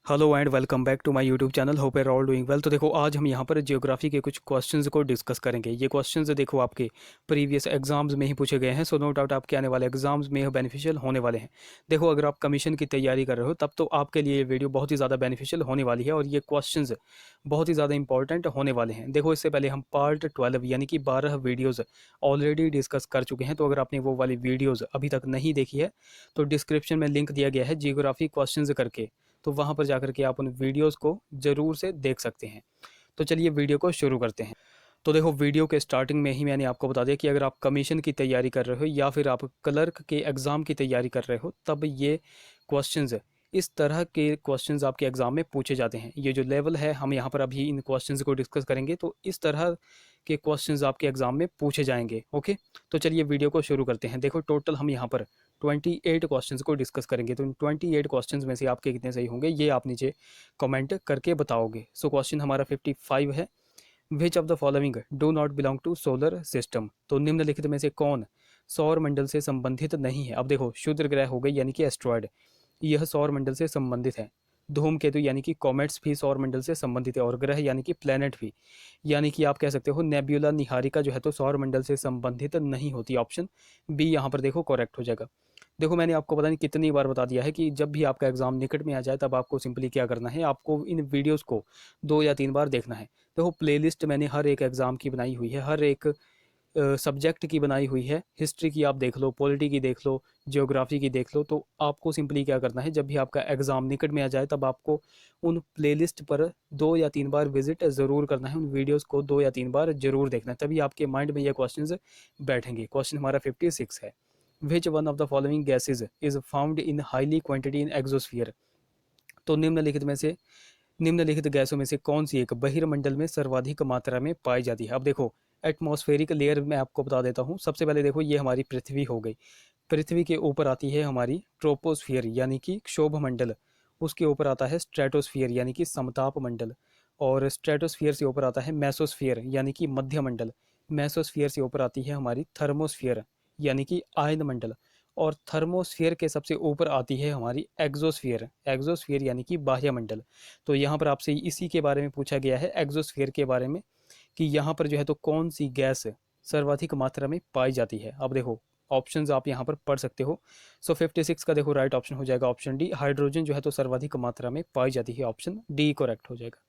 Hello and welcome back to my YouTube channel. Hope are all doing well. तो देखो आज हम यहाँ पर ज्योग्राफी के कुछ क्वेश्चंस को डिस्कस करेंगे। ये क्वेश्चंस देखो आपके प्रीवियस एग्जाम्स में ही पूछे गए हैं, सो नो डाउट आपके आने वाले एग्जाम्स में बेनिफिशियल होने वाले हैं। देखो अगर आप कमीशन की तैयारी कर रहे हो तब तो आपके लिए ये वीडियो बहुत ही ज़्यादा बेनिफिशियल होने वाली है और ये क्वेश्चंस बहुत ही ज़्यादा इंपॉर्टेंट होने वाले हैं। देखो इससे पहले हम पार्ट 12 यानी कि 12 वीडियोज़ ऑलरेडी डिस्कस कर चुके हैं, तो अगर आपने वो वाली वीडियोज़ अभी तक नहीं देखी है तो डिस्क्रिप्शन में लिंक दिया गया है जियोग्राफी क्वेश्चंस करके, तो वहाँ पर जाकर के आप उन वीडियोज़ को ज़रूर से देख सकते हैं। तो चलिए वीडियो को शुरू करते हैं। तो देखो वीडियो के स्टार्टिंग में ही मैंने आपको बता दिया कि अगर आप कमीशन की तैयारी कर रहे हो या फिर आप क्लर्क के एग्ज़ाम की तैयारी कर रहे हो तब ये क्वेश्चंस इस तरह के क्वेश्चंस आपके एग्ज़ाम में पूछे जाते हैं। ये जो लेवल है हम यहाँ पर अभी इन क्वेश्चंस को डिस्कस करेंगे, तो इस तरह के क्वेश्चंस आपके एग्ज़ाम में पूछे जाएंगे। ओके, तो चलिए वीडियो को शुरू करते हैं। देखो टोटल हम यहाँ पर 28 क्वेश्चंस को डिस्कस करेंगे, तो इन 28 क्वेश्चंस में से आपके कितने सही होंगे ये आप नीचे कमेंट करके बताओगे। सो क्वेश्चन हमारा 55 है, which of the following do not belong to solar system. तो निम्नलिखित में से कौन सौर मंडल से संबंधित नहीं है। अब देखो क्षुद्र ग्रह हो गए यानी कि एस्ट्रॉयड, यह सौर मंडल से संबंधित है। धूमकेतु यानी कि कॉमेट्स भी सौर मंडल से संबंधित है, और ग्रह यानी कि प्लेनेट भी, यानी कि आप कह सकते हो नेब्यूला निहारिका जो है तो सौर मंडल से संबंधित नहीं होती। ऑप्शन बी यहाँ पर देखो करेक्ट हो जाएगा। देखो मैंने आपको पता नहीं कितनी बार बता दिया है कि जब भी आपका एग्जाम निकट में आ जाए तब आपको सिंपली क्या करना है, आपको इन वीडियोस को 2 या 3 बार देखना है। देखो प्लेलिस्ट मैंने हर एक एग्जाम की बनाई हुई है, हर एक सब्जेक्ट की बनाई हुई है। हिस्ट्री की आप देख लो, पॉलिटी की देख लो, जियोग्राफी की देख लो। तो आपको सिंपली क्या करना है, जब भी आपका एग्ज़ाम निकट में आ जाए तब आपको उन प्लेलिस्ट पर 2 या 3 बार विजिट ज़रूर करना है, उन वीडियोस को 2 या 3 बार जरूर देखना है, तभी आपके माइंड में ये क्वेश्चंस बैठेंगे। क्वेश्चन हमारा 56 है, which one of the following gases is found in highly quantity in exosphere. तो निम्नलिखित गैसों में से कौन सी एक बहिर्मंडल में सर्वाधिक मात्रा में पाई जाती है। अब देखो एटमॉस्फेरिक लेयर में आपको बता देता हूँ। सबसे पहले देखो ये हमारी पृथ्वी हो गई, पृथ्वी के ऊपर आती है हमारी ट्रोपोस्फियर यानी कि क्षोभ मंडल, उसके ऊपर आता है स्ट्रेटोस्फियर यानी कि समताप मंडल, और स्ट्रेटोस्फियर से ऊपर आता है मेसोस्फियर यानी कि मध्य मंडल, मेसोस्फियर से ऊपर आती है हमारी थर्मोस्फियर यानी कि आयन मंडल, और थर्मोस्फियर के सबसे ऊपर आती है हमारी एक्सोस्फियर, एक्सोस्फियर यानी कि बाह्य मंडल। तो यहाँ पर आपसे इसी के बारे में पूछा गया है, एक्सोस्फियर के बारे में, कि यहाँ पर जो है तो कौन सी गैस सर्वाधिक मात्रा में पाई जाती है। अब देखो ऑप्शंस आप यहाँ पर पढ़ सकते हो। सो 56 का देखो राइट ऑप्शन हो जाएगा ऑप्शन डी, हाइड्रोजन जो है तो सर्वाधिक मात्रा में पाई जाती है, ऑप्शन डी करेक्ट हो जाएगा।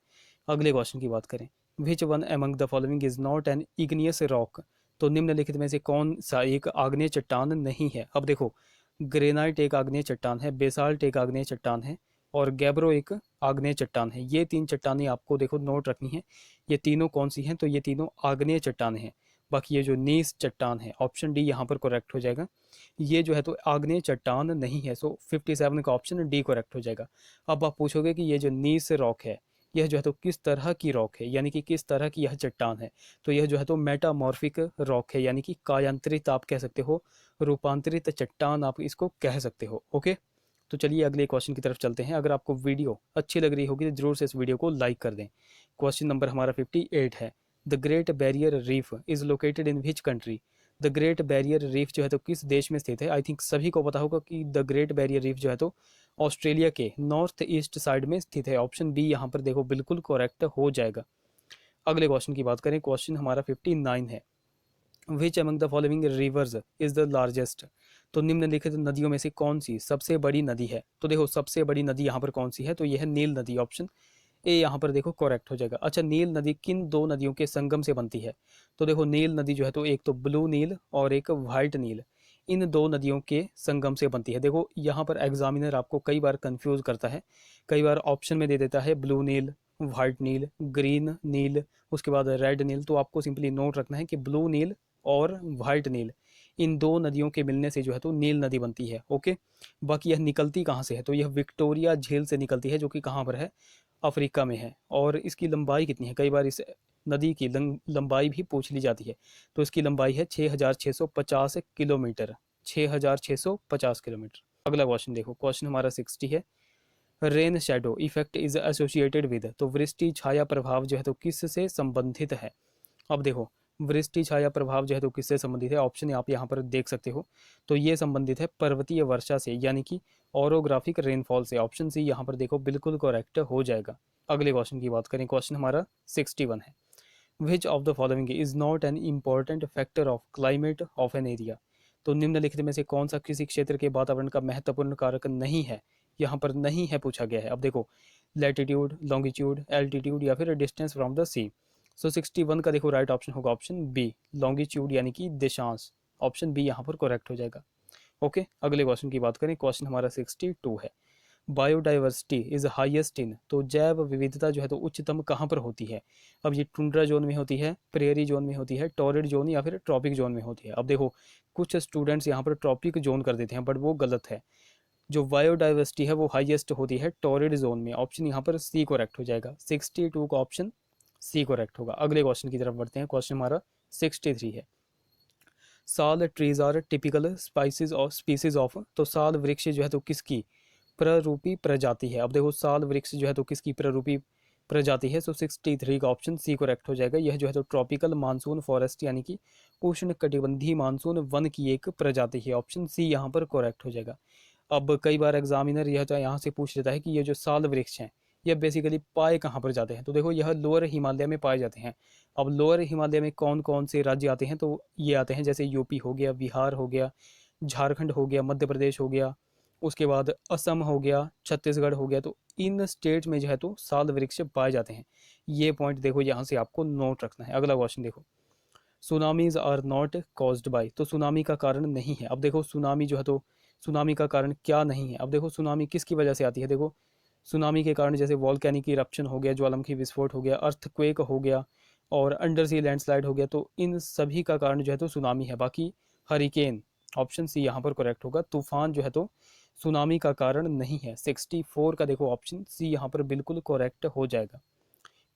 अगले क्वेश्चन की बात करें, which one among the following is not an igneous rock. तो निम्नलिखित में से कौन सा एक आग्नेय चट्टान नहीं है। अब देखो ग्रेनाइट एक आग्नेय चट्टान है, बेसाल्ट एक आग्नेय चट्टान है, और गैब्रो एक आग्नेय चट्टान है। ये 3 चट्टानें आपको देखो नोट रखनी है, ये तीनों कौन सी हैं, तो ये तीनों आग्नेय चट्टान हैं। बाकी ये जो नीस चट्टान है, ऑप्शन डी यहाँ पर करेक्ट हो जाएगा, ये जो है तो आग्नेय चट्टान नहीं है। सो 57 का ऑप्शन डी करेक्ट हो जाएगा। अब आप पूछोगे कि ये जो नीस रॉक है यह जो है तो किस तरह की रॉक है, यानी कि किस तरह की यह चट्टान है। तो यह जो है तो मेटामॉर्फिक रॉक है, यानी कि कायांतरित आप कह सकते हो, रूपांतरित चट्टान आप इसको कह सकते हो। ओके, तो चलिए अगले क्वेश्चन की तरफ चलते हैं। अगर आपको वीडियो अच्छी लग रही होगी तो जरूर से इस वीडियो को लाइक कर दें। क्वेश्चन नंबर हमारा 58 है, the great barrier reef is located in which country. The great barrier reef जो है तो किस देश में स्थित है। आई थिंक सभी को पता होगा कि द ग्रेट बैरियर रीफ जो है तो ऑस्ट्रेलिया के नॉर्थ ईस्ट साइड में स्थित है। ऑप्शन बी यहाँ पर देखो बिल्कुल करेक्ट हो जाएगा। अगले क्वेश्चन की बात करें, क्वेश्चन हमारा 59 है, which among the following rivers is the largest. तो निम्नलिखित नदियों में से कौन सी सबसे बड़ी नदी है। तो देखो सबसे बड़ी नदी यहाँ पर कौन सी है, तो यह है नील नदी, ऑप्शन ए यहाँ पर देखो करेक्ट हो जाएगा। अच्छा नील नदी किन 2 नदियों के संगम से बनती है। तो देखो नील नदी जो है तो एक तो ब्लू नील और एक वाइट नील, इन 2 नदियों के संगम से बनती है। देखो यहाँ पर एग्जामिनर आपको कई बार कंफ्यूज करता है, कई बार ऑप्शन में दे देता है ब्लू नील, वाइट नील, ग्रीन नील, उसके बाद रेड नील। तो आपको सिंपली नोट रखना है कि ब्लू नील और वाइट नील, इन 2 नदियों के मिलने से जो है तो नील नदी बनती है। ओके, बाकी यह निकलती कहाँ से है, तो यह विक्टोरिया झील से निकलती है, जो कि कहाँ पर है, अफ्रीका में है। और इसकी लंबाई कितनी है, कई बार इस नदी की लंबाई भी पूछ ली जाती है। तो इसकी लंबाई है 6650 किलोमीटर, 6650 किलोमीटर। अगला क्वेश्चन देखो, क्वेश्चन हमारा 60 है, rain shadow effect is associated with. तो वृष्टि छाया प्रभाव जो है तो किस से संबंधित है। अब देखो वृष्टि छाया प्रभाव जो है तो किससे संबंधित है? ऑप्शन आप यहाँ पर देख सकते हो, तो ये संबंधित है पर्वतीय वर्षा से, यानी कि ओरोग्राफिक रेनफॉल से। ऑप्शन सी यहाँ पर देखो बिल्कुल करेक्ट हो जाएगा। अगले क्वेश्चन की बात करें, क्वेश्चन हमारा 61 है। Which of the following is not an important factor of climate of an area? तो निम्नलिखित में से कौन सा किसी क्षेत्र के वातावरण का महत्वपूर्ण कारक नहीं है? यहाँ पर नहीं है पूछा गया है। अब देखो, लैटिट्यूड, लॉन्गिट्यूड, एल्टीट्यूड या फिर डिस्टेंस फ्रॉम द सी। सो 61 का देखो राइट ऑप्शन होगा ऑप्शन बी, लॉन्गिट्यूड यानी कि देशांश। ऑप्शन बी यहाँ पर करेक्ट हो जाएगा। ओके, अगले क्वेश्चन की बात करें, क्वेश्चन हमारा 62 है। बायोडाइवर्सिटी इज हाईएस्ट इन, तो जैव विविधता जो है तो उच्चतम कहाँ पर होती है? अब ये टुंड्रा जोन में होती है, प्रेयरी जोन में होती है, टॉरिड जोन या फिर ट्रॉपिक जोन में होती है? अब देखो, कुछ स्टूडेंट्स यहाँ पर ट्रॉपिक जोन कर देते हैं, बट वो गलत है। जो बायोडाइवर्सिटी है वो हाईएस्ट होती है टॉरिड जोन में। ऑप्शन यहाँ पर सी करेक्ट हो जाएगा। 62 का ऑप्शन सी करेक्ट होगा। अगले क्वेश्चन की तरफ बढ़ते हैं, क्वेश्चन हमारा 63 है। Sal trees are typical species of, तो साल वृक्ष जो है तो किसकी प्ररूपी प्रजाति है? अब देखो, साल वृक्ष जो है तो किसकी प्ररूपी प्रजाति है? सो 63 का ऑप्शन सी करेक्ट हो जाएगा। यह जो है तो ट्रॉपिकल मानसून फॉरेस्ट यानी कि उष्ण कटिबंधीय मानसून वन की एक प्रजाति है। ऑप्शन सी यहाँ पर करेक्ट हो जाएगा। अब कई बार एग्जामिनर यह तो यहाँ से पूछ लेता है कि ये जो साल वृक्ष हैं यह बेसिकली पाए कहाँ पर जाते हैं? तो देखो, यह लोअर हिमालय में पाए जाते हैं। अब लोअर हिमालय में कौन कौन से राज्य आते हैं? तो ये आते हैं जैसे यूपी हो गया, बिहार हो गया, झारखंड हो गया, मध्य प्रदेश हो गया, उसके बाद असम हो गया, छत्तीसगढ़ हो गया। तो इन स्टेट में जो है तो साल वृक्ष पाए जाते हैं। ये पॉइंट देखो यहाँ से आपको नोट रखना है। अगला क्वेश्चन देखो, tsunamis are not caused by, तो सुनामी का कारण नहीं है। अब देखो, सुनामी जो है तो सुनामी का कारण क्या नहीं है? अब देखो, सुनामी किसकी वजह से आती है? देखो, सुनामी के कारण जैसे वॉल्केनिक इरप्शन हो गया, ज्वालामुखी विस्फोट हो गया, अर्थक्वेक हो गया और अंडर सी लैंडस्लाइड हो गया। तो इन सभी का कारण जो है तो सुनामी है। बाकी हरिकेन, ऑप्शन सी यहाँ पर करेक्ट होगा। तूफान जो है तो सुनामी का कारण नहीं है। 64 का देखो ऑप्शन सी यहाँ पर बिल्कुल करेक्ट हो जाएगा।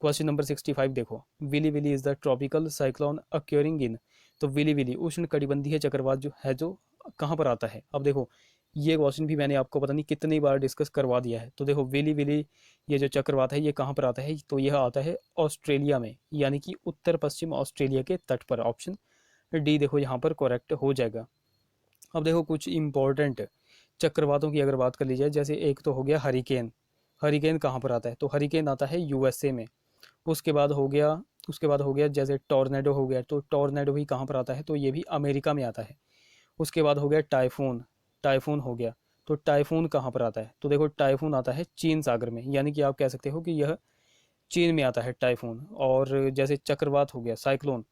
क्वेश्चन नंबर 65 देखो, willy willy is the tropical cyclone occurring in, तो विली विली उष्ण कटिबंधीय चक्रवात जो है जो कहाँ पर आता है? अब देखो, ये क्वेश्चन भी मैंने आपको पता नहीं कितनी बार डिस्कस करवा दिया है। तो देखो, विली विली ये जो चक्रवात है ये कहाँ पर आता है? तो यह आता है ऑस्ट्रेलिया में, यानी कि उत्तर पश्चिम ऑस्ट्रेलिया के तट पर। ऑप्शन डी देखो यहाँ पर करेक्ट हो जाएगा। अब देखो, कुछ इंपॉर्टेंट चक्रवातों की अगर बात कर ली जाए, जैसे एक तो हो गया हरिकेन। हरिकेन कहाँ पर आता है? तो हरिकेन आता है यूएसए में। उसके बाद हो गया जैसे टॉर्नेडो हो गया, तो टॉर्नेडो भी कहाँ पर आता है? तो ये भी अमेरिका में आता है। उसके बाद हो गया टाइफून, टाइफून हो गया, तो टाइफून कहाँ पर आता है? तो देखो, टाइफून आता है चीन सागर में, यानी कि आप कह सकते हो कि यह चीन में आता है टाइफून। और जैसे चक्रवात हो गया, साइक्लोन,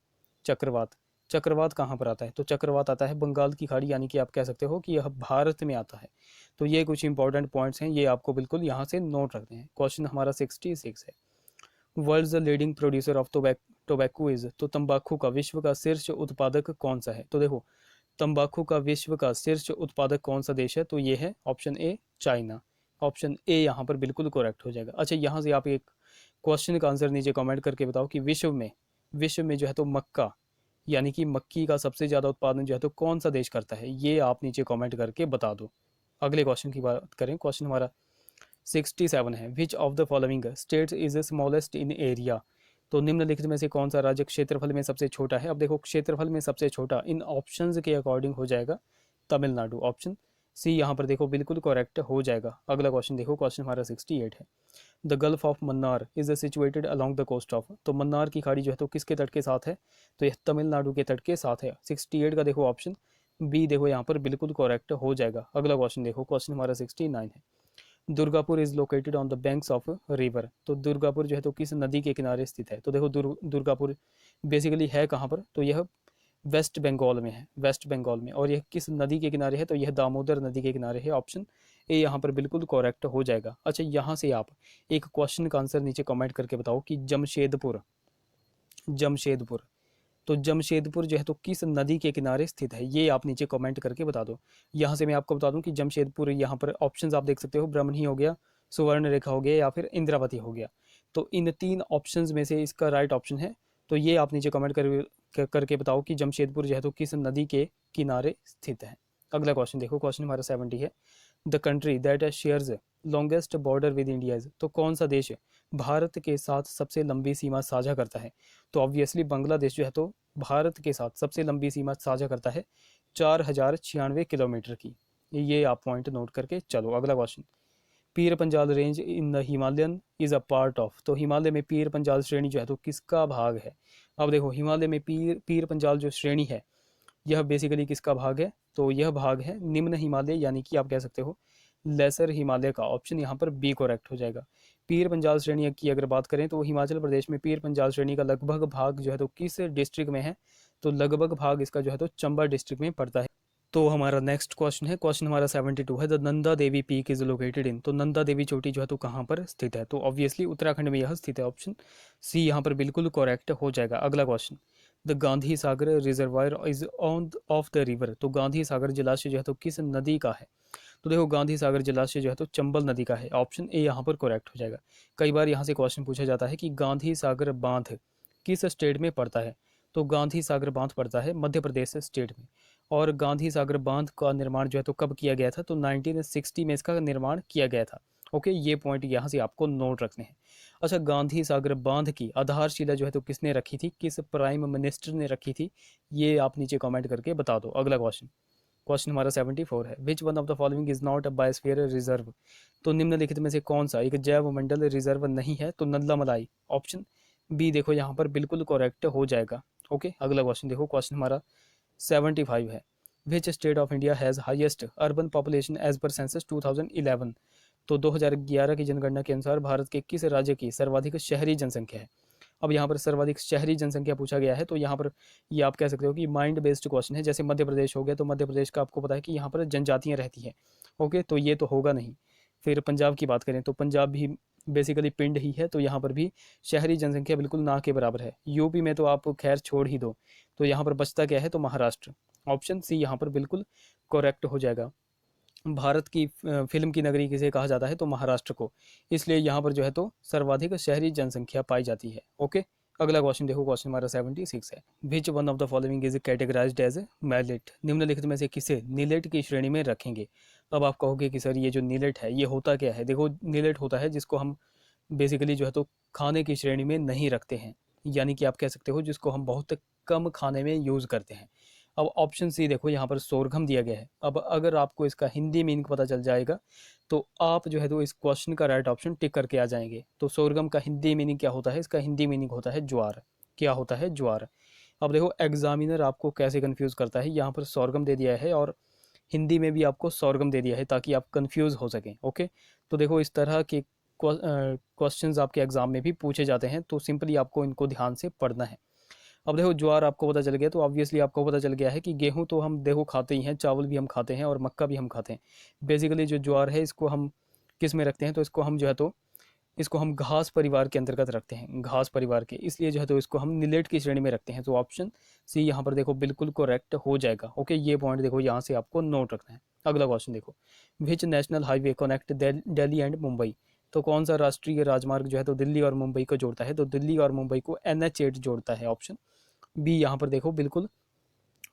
चक्रवात, चक्रवात कहाँ पर आता है? तो चक्रवात आता है बंगाल की खाड़ी, यानी कि आप कह सकते हो कि यह भारत में आता है। तो ये कुछ इंपॉर्टेंट पॉइंट्स हैं, ये आपको बिल्कुल यहाँ से नोट रखते हैं। क्वेश्चन हमारा 66 है। World's leading producer of tobacco is, तो तंबाकू का विश्व का शीर्ष उत्पादक कौन सा है? तो देखो, तंबाकू का विश्व का शीर्ष उत्पादक कौन सा देश है? तो ये है option A, China. Option A यहाँ पर बिल्कुल करेक्ट हो जाएगा। अच्छा, यहाँ से आप एक क्वेश्चन का आंसर नीचे कमेंट करके बताओ कि विश्व में जो है तो मक्का यानी कि मक्की का सबसे ज़्यादा उत्पादन जो है तो कौन सा देश करता है? ये आप नीचे कमेंट करके बता दो। अगले क्वेश्चन की बात करें, क्वेश्चन हमारा 67 है। Which of the following states is smallest in area, तो निम्नलिखित में से कौन सा राज्य क्षेत्रफल में सबसे छोटा है? अब देखो, क्षेत्रफल में सबसे छोटा इन ऑप्शंस के अकॉर्डिंग हो जाएगा तमिलनाडु। ऑप्शन सी यहाँ पर देखो बिल्कुल करेक्ट हो जाएगा। अगला क्वेश्चन देखो, क्वेश्चन हमारा 68 है। The Gulf of Mannar is situated along the coast of, तो मन्नार की खाड़ी जो है तो किसके तट के साथ है? तो यह तमिलनाडु के तट के साथ है। 68 का देखो ऑप्शन बी देखो यहाँ पर बिल्कुल करेक्ट हो जाएगा। अगला क्वेश्चन देखो, क्वेश्चन हमारा 69 है। Durgapur is located on the banks of river, तो दुर्गापुर जो है तो किस नदी के किनारे स्थित है? तो देखो, दुर्गापुर बेसिकली है कहाँ पर? तो यह वेस्ट बंगाल में है, वेस्ट बंगाल में। और यह किस नदी के किनारे है? तो यह दामोदर नदी के किनारे है। ऑप्शन ए यहाँ पर बिल्कुल करेक्ट हो जाएगा। अच्छा, यहाँ से आप एक क्वेश्चन का आंसर नीचे कमेंट करके बताओ कि जमशेदपुर, जमशेदपुर, तो जमशेदपुर जो है तो किस नदी के किनारे स्थित है? ये आप नीचे कमेंट करके बता दो। यहाँ से मैं आपको बता दूं कि जमशेदपुर, यहाँ पर ऑप्शंस आप देख सकते हो, ब्रह्मणी हो गया, सुवर्ण रेखा हो गया या फिर इंद्रावती हो गया। तो इन तीन ऑप्शंस में से इसका राइट ऑप्शन है। तो ये आप नीचे कमेंट करके बताओ कि जमशेदपुर जो है तो किस नदी के किनारे स्थित है। अगला क्वेश्चन देखो, क्वेश्चन हमारा 70 है। The country that shares longest border with India is, तो कौन सा देश भारत के साथ सबसे लंबी सीमा साझा करता है? तो ऑब्वियसली बांग्लादेश जो है तो भारत के साथ सबसे लंबी सीमा साझा करता है 4096 किलोमीटर की। ये आप पॉइंट नोट करके चलो। अगला question, Pir Panjal range in the Himalayan is a part of, तो हिमालय में पीर पंजाल श्रेणी जो है तो किसका भाग है? अब देखो हिमालय में पीर पीर पंजाल जो श्रेणी है यह बेसिकली किसका भाग है? तो यह भाग है निम्न हिमालय, यानी कि आप कह सकते हो लेसर हिमालय का। ऑप्शन यहाँ पर बी करेक्ट हो जाएगा। पीर पंजाल श्रेणी की अगर बात करें तो हिमाचल प्रदेश में पीर पंजाल श्रेणी का लगभग भाग जो है तो किस डिस्ट्रिक्ट में है? तो लगभग भाग इसका जो है तो चंबा डिस्ट्रिक्ट में पड़ता है। तो हमारा नेक्स्ट क्वेश्चन है, क्वेश्चन हमारा 72 है, the Nanda Devi peak is located in, तो नंदा देवी चोटी जो है तो कहाँ पर स्थित है? तो ऑब्वियसली उत्तराखंड में यह स्थित है। ऑप्शन सी यहाँ पर बिल्कुल करेक्ट हो जाएगा। अगला question, the Gandhi Sagar reservoir is on off the river, तो गांधी सागर जलाशय जो है तो किस नदी का है? तो देखो गांधी सागर जलाशय जो है तो चंबल नदी का है। ऑप्शन ए यहाँ पर करेक्ट हो जाएगा। कई बार यहाँ से क्वेश्चन पूछा जाता है कि गांधी सागर बांध किस स्टेट में पड़ता है? तो गांधी सागर बांध पड़ता है मध्य प्रदेश स्टेट में। और गांधी सागर बांध का निर्माण जो है तो कब किया गया था? तो 1960 में इसका निर्माण किया गया था। ओके, ये पॉइंट यहाँ से आपको नोट रखने हैं। अच्छा, गांधी सागर बांध की आधारशिला जो है तो किसने रखी थी, किस प्राइम मिनिस्टर ने रखी थी? ये आप नीचे कमेंट करके बता दो। अगला क्वेश्चन, क्वेश्चन हमारा 74 है, which one of the following is not a biosphere reserve, तो निम्नलिखित में से कौन सा एक जैव मंडल रिजर्व नहीं है? तो नल्ला मलाई। ऑप्शन बी देखो यहाँ पर बिल्कुल करेक्ट हो जाएगा। ओके, अगला क्वेश्चन देखो, क्वेश्चन हमारा 75 है, which state of India has highest urban population as per census 2011, तो 2011 की जनगणना के अनुसार भारत के किस राज्य की सर्वाधिक शहरी जनसंख्या है? अब यहाँ पर सर्वाधिक शहरी जनसंख्या पूछा गया है, तो यहाँ पर ये आप कह सकते हो कि माइंड बेस्ड क्वेश्चन है। जैसे मध्य प्रदेश हो गया, तो मध्य प्रदेश का आपको पता है कि यहाँ पर जनजातियाँ रहती हैं। ओके, तो ये तो होगा नहीं। फिर पंजाब की बात करें तो पंजाब भी बेसिकली पिंड ही है, तो यहाँ पर भी शहरी जनसंख्या बिल्कुल ना के बराबर है। यूपी में तो आप खैर छोड़ ही दो, तो यहाँ पर बचता क्या है? तो महाराष्ट्र। ऑप्शन सी यहाँ पर बिल्कुल करेक्ट हो जाएगा। भारत की फिल्म की नगरी किसे कहा जाता है? तो महाराष्ट्र को। इसलिए यहाँ पर जो है तो सर्वाधिक शहरी जनसंख्या पाई जाती है। ओके, अगला क्वेश्चन देखो, क्वेश्चन हमारा 76 है, which one of the following is categorized as mallet, निम्नलिखित में से किसे नीलेट की श्रेणी में रखेंगे? अब आप कहोगे कि सर ये जो नीलेट है ये होता क्या है? देखो नीलेट होता है जिसको हम बेसिकली जो है तो खाने की श्रेणी में नहीं रखते हैं, यानी कि आप कह सकते हो जिसको हम बहुत कम खाने में यूज़ करते हैं। अब ऑप्शन सी देखो यहाँ पर सोरघम दिया गया है। अब अगर आपको इसका हिंदी मीनिंग पता चल जाएगा तो आप जो है तो इस क्वेश्चन का राइट ऑप्शन टिक करके आ जाएंगे। तो सोरघम का हिंदी मीनिंग क्या होता है? इसका हिंदी मीनिंग होता है ज्वार। क्या होता है? ज्वार। अब देखो एग्जामिनर आपको कैसे कंफ्यूज करता है, यहाँ पर सोरघम दे दिया है और हिंदी में भी आपको सोरघम दे दिया है ताकि आप कंफ्यूज हो सकें। ओके, तो देखो इस तरह के क्वेश्चंस आपके एग्जाम में भी पूछे जाते हैं, तो सिंपली आपको इनको ध्यान से पढ़ना है। अब देखो ज्वार आपको पता चल गया, तो ऑब्वियसली आपको पता चल गया है कि गेहूं तो हम देखो खाते ही हैं, चावल भी हम खाते हैं और मक्का भी हम खाते हैं। बेसिकली जो ज्वार है इसको हम किस में रखते हैं? तो इसको हम जो है तो इसको हम घास परिवार के अंतर्गत रखते हैं, घास परिवार के, इसलिए जो है तो इसको हम मिलेट की श्रेणी में रखते हैं। तो ऑप्शन सी यहाँ पर देखो बिल्कुल करेक्ट हो जाएगा। ओके, ये पॉइंट देखो यहाँ से आपको नोट रखना है। अगला क्वेश्चन देखो, which national highway connect Delhi and Mumbai, तो कौन सा राष्ट्रीय राजमार्ग जो है तो दिल्ली और मुंबई को जोड़ता है? तो दिल्ली और मुंबई को NH8 जोड़ता है। ऑप्शन बी यहाँ पर देखो बिल्कुल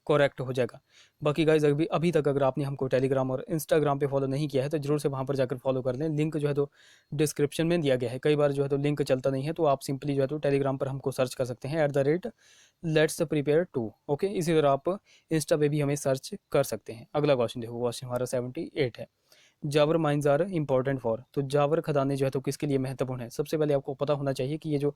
करेक्ट हो जाएगा। बाकी गाइज अभी अभी तक अगर आपने हमको टेलीग्राम और इंस्टाग्राम पे फॉलो नहीं किया है तो जरूर से वहाँ पर जाकर फॉलो कर लें। लिंक जो है तो डिस्क्रिप्शन में दिया गया है। कई बार जो है तो लिंक चलता नहीं है, तो आप सिंपली जो है तो टेलीग्राम पर हमको सर्च कर सकते हैं @let's prepare2। ओके, इसी तरह आप इंस्टा पे भी हमें सर्च कर सकते हैं। अगला क्वेश्चन देखो, क्वेश्चन हमारा 78 है, Zawar mines are important for, तो जावर खदानें जो है तो किसके लिए महत्वपूर्ण है? सबसे पहले आपको पता होना चाहिए कि ये जो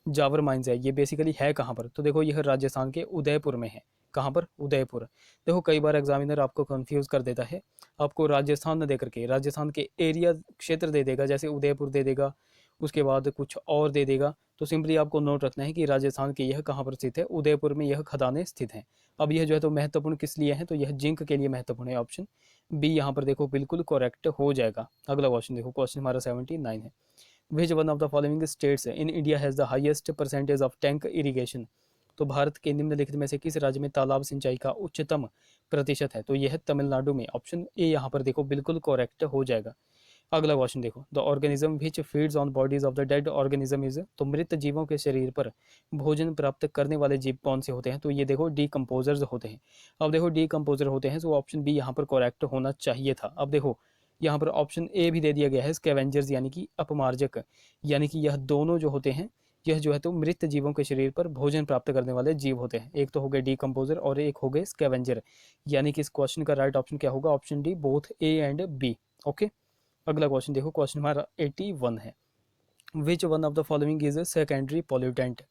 जावर माइंस है ये बेसिकली है कहाँ पर? तो देखो यह राजस्थान के उदयपुर में है। कहाँ पर? उदयपुर। देखो कई बार एग्जामिनर आपको कंफ्यूज कर देता है, आपको राजस्थान न दे करके राजस्थान के एरिया क्षेत्र दे देगा, जैसे उदयपुर दे देगा, उसके बाद कुछ और दे देगा। तो सिंपली आपको नोट रखना है कि राजस्थान के यह कहाँ पर स्थित है? उदयपुर में यह खदानें स्थित हैं। अब यह जो है तो महत्वपूर्ण किस लिए है? तो यह जिंक के लिए महत्वपूर्ण है। ऑप्शन बी यहाँ पर देखो बिल्कुल करेक्ट हो जाएगा। अगला क्वेश्चन देखो, क्वेश्चन हमारा 79 है, which one of the following states in India has the highest percentage of tank irrigation, तो भारत के निम्नलिखित में से किस राज्य में तालाब सिंचाई का उच्चतम प्रतिशत है? तो यह है तमिलनाडु में। ऑप्शन ए यहाँ पर देखो बिल्कुल करेक्ट हो जाएगा। अगला क्वेश्चन देखो, the organism which feeds on bodies of the dead organism is, तो मृत जीवों के शरीर पर भोजन प्राप्त करने वाले जीव कौन से होते हैं? तो ये देखो डीकम्पोजर्स होते हैं। अब देखो डीकम्पोजर होते हैं, तो ऑप्शन बी यहाँ पर करेक्ट होना चाहिए था। अब देखो यहाँ पर ऑप्शन ए भी दे दिया गया है, स्कैवेंजर्स यानी कि अपमार्जक, यानी कि यह दोनों जो होते हैं, यह जो है तो मृत जीवों के शरीर पर भोजन प्राप्त करने वाले जीव होते हैं। एक तो हो गए डीकम्पोजर और एक हो गए स्कैवेंजर, यानी कि इस क्वेश्चन का राइट ऑप्शन क्या होगा? Option D, both A and B. Okay, अगला क्वेश्चन देखो, क्वेश्चन हमारा 81 है। Which one of the following is a secondary pollutant?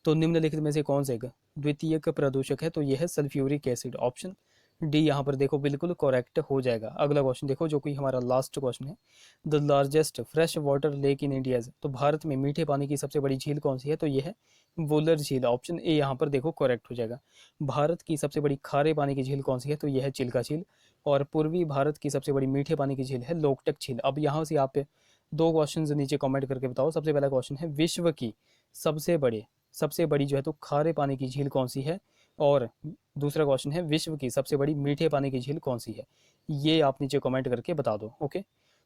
तो निम्नलिखित में से कौन सा एक द्वितीयक प्रदूषक है? तो यह है सल्फ्यूरिक एसिड। ऑप्शन डी यहाँ पर देखो बिल्कुल करेक्ट हो जाएगा। अगला क्वेश्चन देखो, जो कि हमारा लास्ट क्वेश्चन है। The largest fresh water lake in India, तो भारत में मीठे पानी की सबसे बड़ी झील कौन सी है? तो यह है वुलर झील। ऑप्शन ए यहाँ पर देखो करेक्ट हो जाएगा। भारत की सबसे बड़ी खारे पानी की झील कौन सी है? तो यह है चिल्का झील। और पूर्वी भारत की सबसे बड़ी मीठे पानी की झील है लोकटक झील। अब यहाँ से आप दो क्वेश्चन नीचे कमेंट करके बताओ। सबसे पहला क्वेश्चन है, विश्व की सबसे बड़ी जो है तो खारे पानी की झील कौन सी है? और दूसरा क्वेश्चन है, विश्व की सबसे बड़ी मीठे पानी की झील कौन सी है? ये आप नीचे कमेंट करके बता दो। ओके,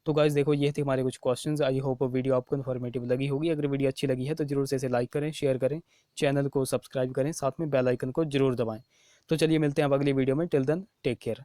तो गाइज देखो, ये थे हमारे कुछ क्वेश्चंस। आई होप वीडियो आपको इन्फॉर्मेटिव लगी होगी। अगर वीडियो अच्छी लगी है तो जरूर से इसे लाइक करें, शेयर करें, चैनल को सब्सक्राइब करें, साथ में बेल आइकन को जरूर दबाएं। तो चलिए मिलते हैं अब अगली वीडियो में। Till then take care.